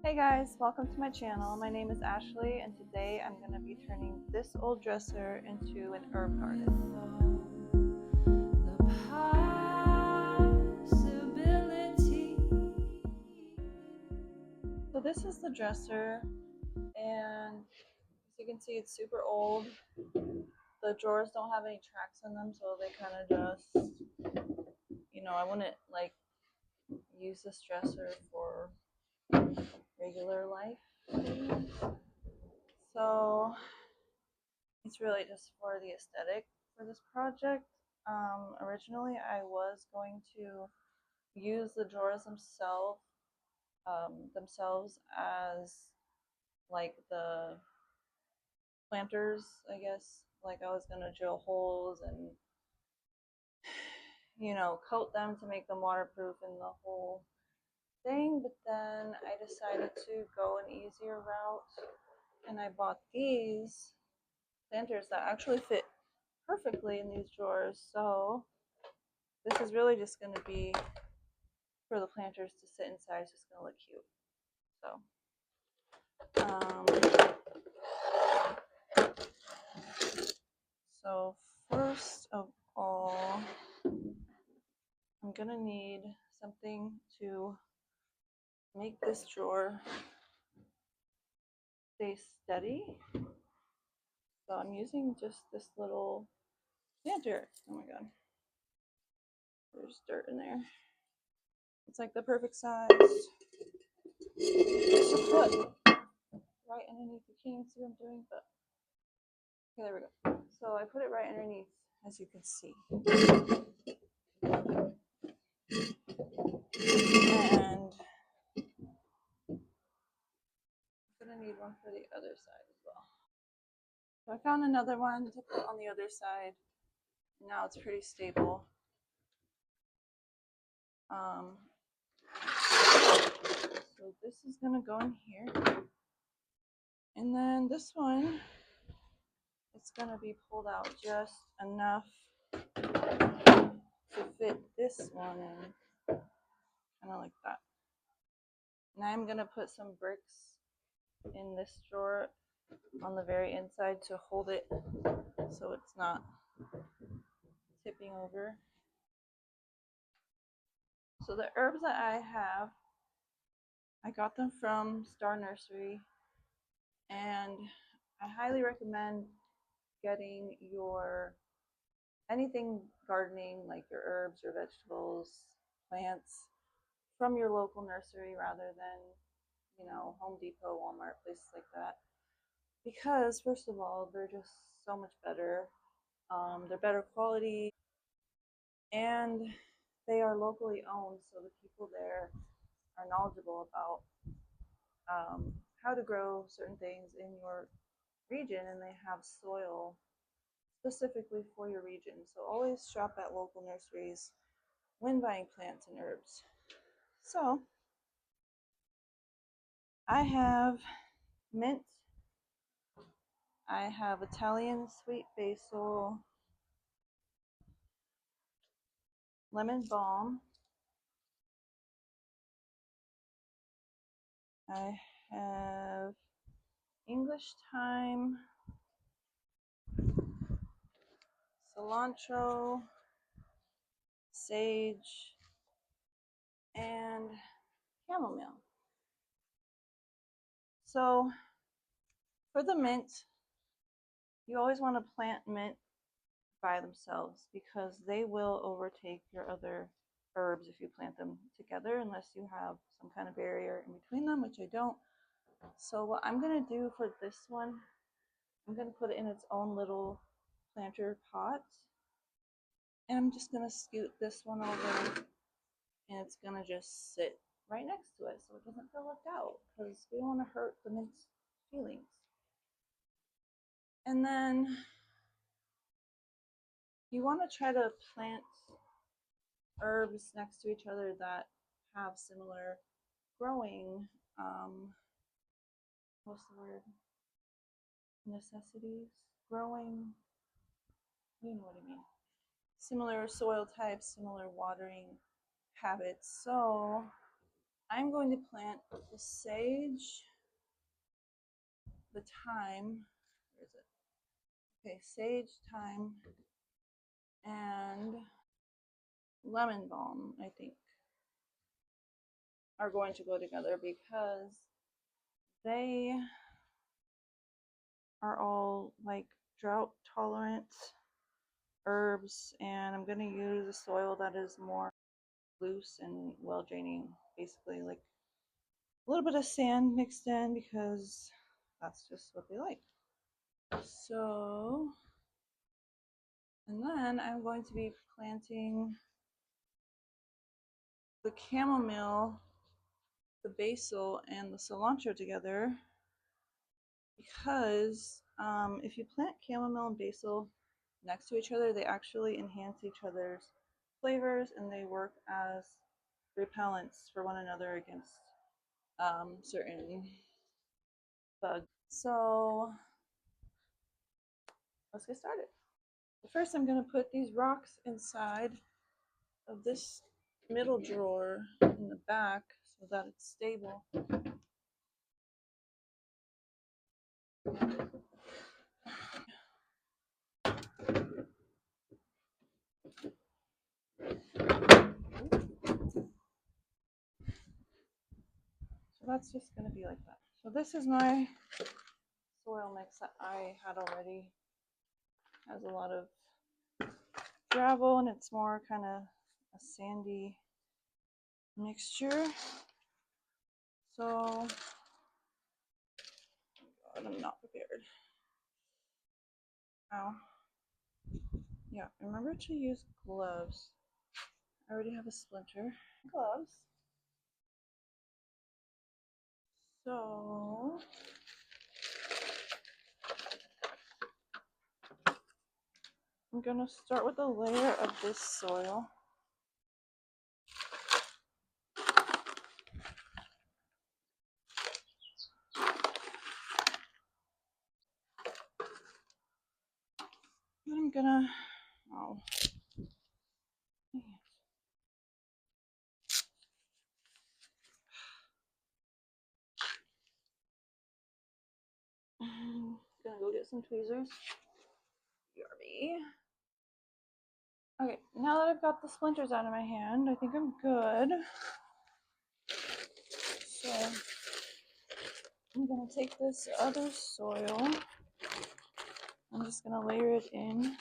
Hey guys, welcome to my channel. My name is Ashley and today I'm going to be turning this old dresser into an herb garden. So this is the dresser, and as you can see it's super old. The drawers don't have any tracks in them, so they kind of just, I wouldn't like use this dresser for regular life. So it's really just for the aesthetic for this project. Originally, I was going to use the drawers themselves as like the planters, I guess. Like I was gonna drill holes and coat them to make them waterproof and the whole thing. But then I decided to go an easier route, and I bought these planters that actually fit perfectly in these drawers. So this is really just going to be for the planters to sit inside. It's just going to look cute. So first of all, I'm going to need something to make this drawer stay steady. So I'm using just this little planter. Oh my god, there's dirt in there. It's like the perfect size to put right underneath. You can't even see what I'm doing, but okay, there we go. So I put it right underneath, as you can see. And I'm gonna need one for the other side as well. So I found another one to put on the other side. Now it's pretty stable. So this is gonna go in here. And then this one, it's gonna be pulled out just enough to fit this one in, kind of like that. Now I'm gonna put some bricks in this drawer on the very inside to hold it so it's not tipping over. So the herbs that I have, I got them from Star Nursery, and I highly recommend getting your anything gardening, like your herbs, your vegetables, plants, from your local nursery rather than, Home Depot, Walmart, places like that. Because first of all, they're just so much better. They're better quality, and they are locally owned, so the people there are knowledgeable about how to grow certain things in your region, and they have soil specifically for your region. So always shop at local nurseries when buying plants and herbs. So I have mint, I have Italian sweet basil, lemon balm, I have English thyme, cilantro, sage, and chamomile. So for the mint, you always want to plant mint by themselves because they will overtake your other herbs if you plant them together, unless you have some kind of barrier in between them, which I don't. So what I'm going to do for this one, I'm going to put it in its own little planter pot, and I'm just going to scoot this one over, and it's going to just sit right next to it so it doesn't feel left out, because we don't want to hurt the mint's feelings. And then you want to try to plant herbs next to each other that have similar growing, what's the word, necessities, growing, you know what I mean, similar soil types, similar watering habits. So I'm going to plant the sage, the thyme, where is it? Okay, sage, thyme, and lemon balm, I think, are going to go together because they are all like drought tolerant herbs, and I'm going to use a soil that is more loose and well draining, basically like a little bit of sand mixed in because that's just what they like. So, and then I'm going to be planting the chamomile, the basil, and the cilantro together because if you plant chamomile and basil next to each other, they actually enhance each other's flavors and they work as repellents for one another against certain bugs. So let's get started. First, I'm going to put these rocks inside of this middle drawer in the back so that it's stable. So that's just going to be like that. So this is my soil mix that I had already. It has a lot of gravel and it's more kind of a sandy mixture. So, God, I'm not prepared. Ow. Yeah, remember to use gloves. I already have a splinter. Gloves. So, I'm going to start with a layer of this soil. I'm gonna, oh, gonna go get some tweezers. BRB. Okay, now that I've got the splinters out of my hand, I think I'm good. So I'm gonna take this other soil. I'm just gonna layer it in.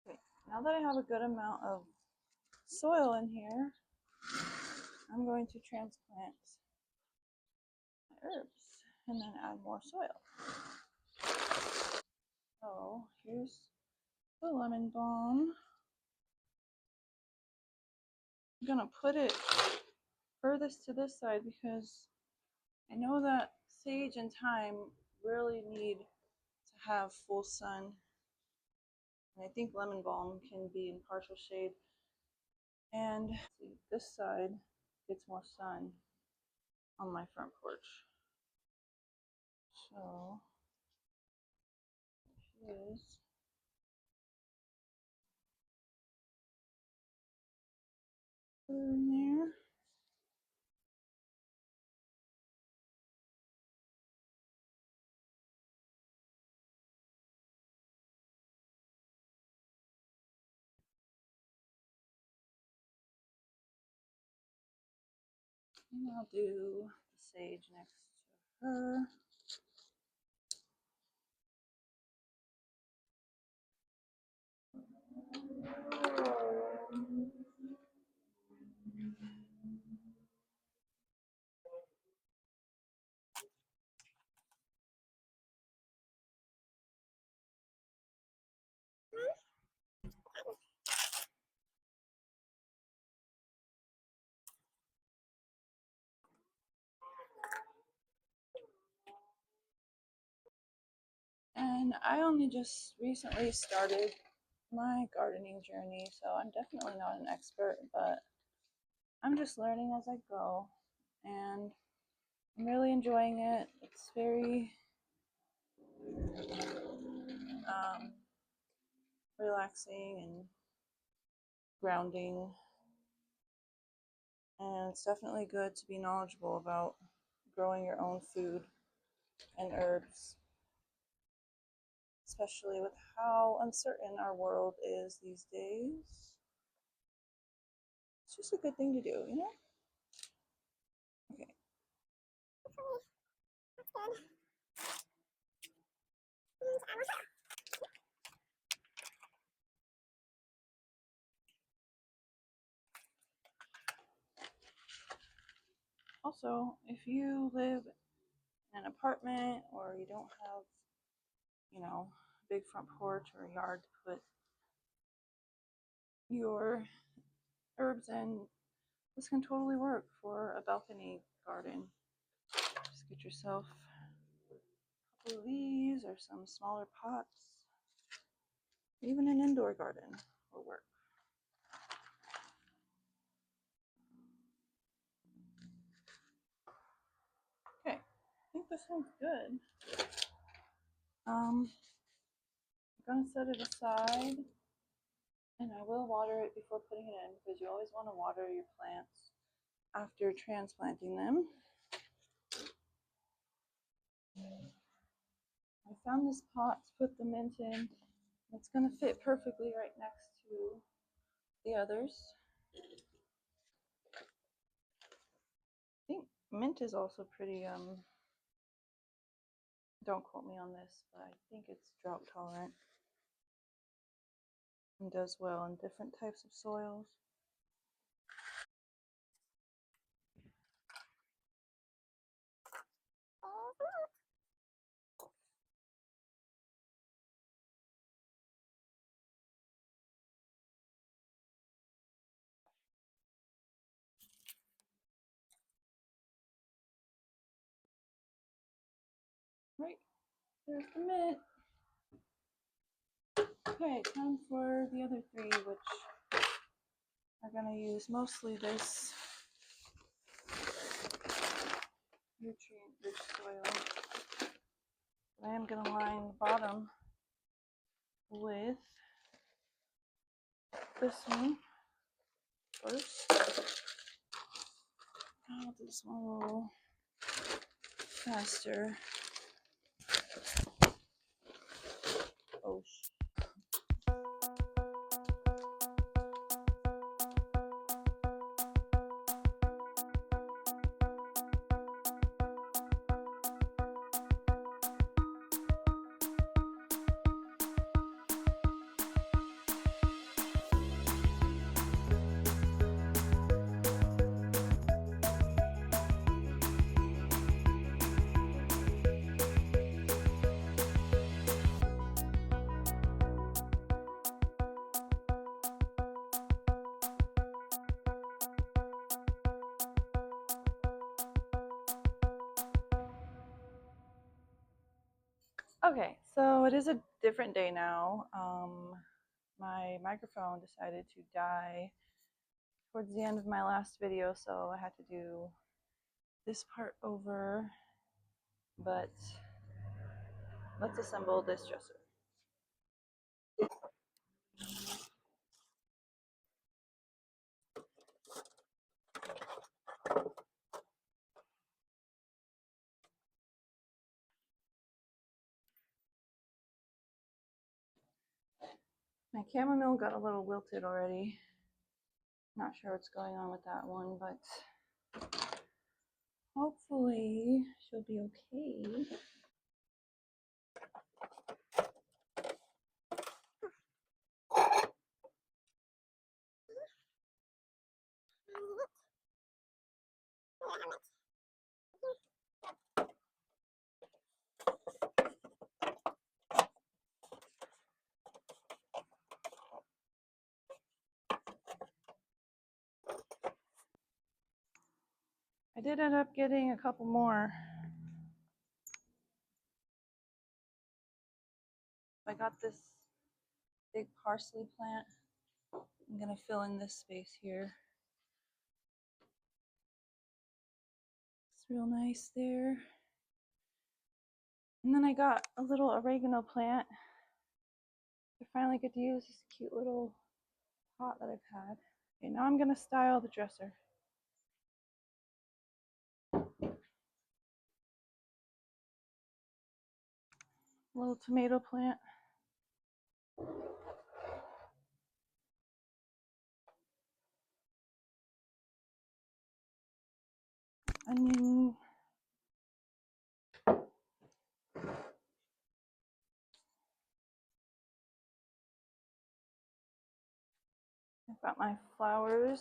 Okay, now that I have a good amount of soil in here, I'm going to transplant my herbs and then add more soil. So here's the lemon balm. I'm gonna put it furthest to this side because I know that sage and thyme really need to have full sun. And I think lemon balm can be in partial shade. And this side gets more sun on my front porch. So here's in there. And I'll do the sage next to her. And I only just recently started my gardening journey, so I'm definitely not an expert, but I'm just learning as I go. And I'm really enjoying it. It's very relaxing and grounding. And it's definitely good to be knowledgeable about growing your own food and herbs, especially with how uncertain our world is these days. It's just a good thing to do, you know? Okay. Also, if you live in an apartment or you don't have, a big front porch or a yard to put your herbs in, this can totally work for a balcony garden. Just get yourself a couple of these or some smaller pots. Even an indoor garden will work. Okay, I think this one's good. I'm gonna set it aside, and I will water it before putting it in because you always want to water your plants after transplanting them. I found this pot to put the mint in. It's gonna fit perfectly right next to the others. I think mint is also pretty, don't quote me on this, but I think it's drought tolerant and does well in different types of soils. Right, there's the mint. Okay, time for the other three, which are going to use mostly this nutrient-rich soil. But I am going to line the bottom with this one first. I'll do this one a little faster. Oh, okay, so it is a different day now. My microphone decided to die towards the end of my last video, so I had to do this part over. But let's assemble this dresser. My chamomile got a little wilted already. Not sure what's going on with that one, but hopefully she'll be okay. I did end up getting a couple more. I got this big parsley plant. I'm gonna fill in this space here. It's real nice there. And then I got a little oregano plant. I finally get to use this cute little pot that I've had. Okay, now I'm gonna style the dresser. A little tomato plant. Onion. I've got my flowers.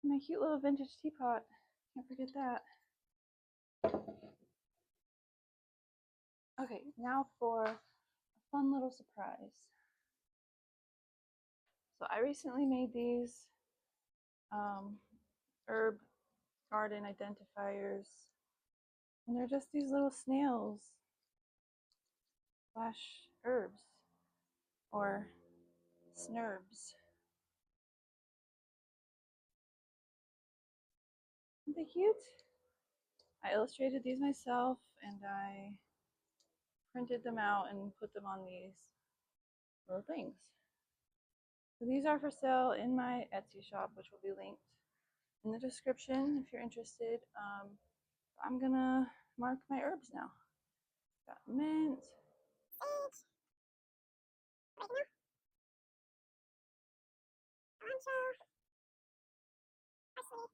My cute little vintage teapot. Can't forget that. Okay, now for a fun little surprise. So I recently made these herb garden identifiers, and they're just these little snails slash herbs or snerbs. Aren't they cute? I illustrated these myself and I printed them out and put them on these little things. So these are for sale in my Etsy shop, which will be linked in the description if you're interested. I'm gonna mark my herbs now. Got mint, sage, oregano, cilantro, parsley, basil,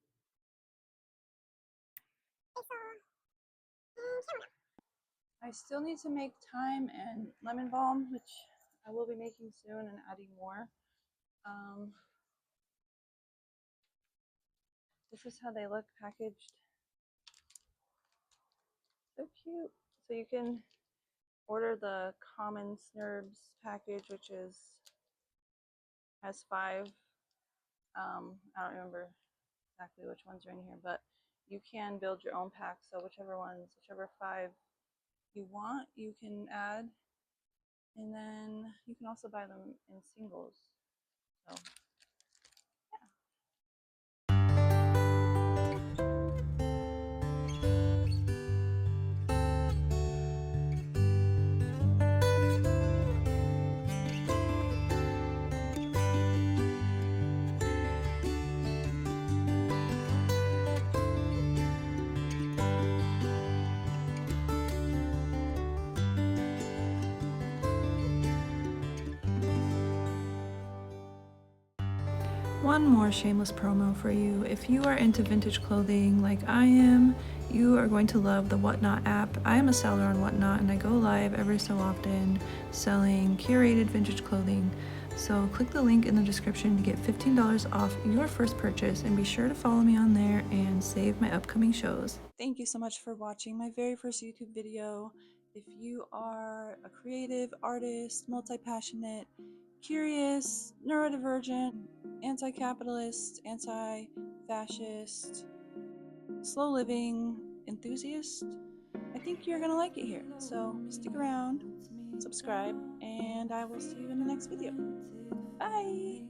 and chamomile. I still need to make thyme and lemon balm, which I will be making soon and adding more. This is how they look packaged. So cute. So you can order the common snerbs package, which has 5. I don't remember exactly which ones are in here, but you can build your own pack. So whichever 5 you want, you can add, and then you can also buy them in singles. So one more shameless promo for you. If you are into vintage clothing like I am, you are going to love the Whatnot app. I am a seller on Whatnot and I go live every so often selling curated vintage clothing. So click the link in the description to get $15 off your first purchase, and be sure to follow me on there and save my upcoming shows. Thank you so much for watching my very first YouTube video. If you are a creative artist, multi-passionate, curious, neurodivergent, anti-capitalist, anti-fascist, slow living enthusiast, I think you're gonna like it here. So stick around, subscribe, and I will see you in the next video. Bye!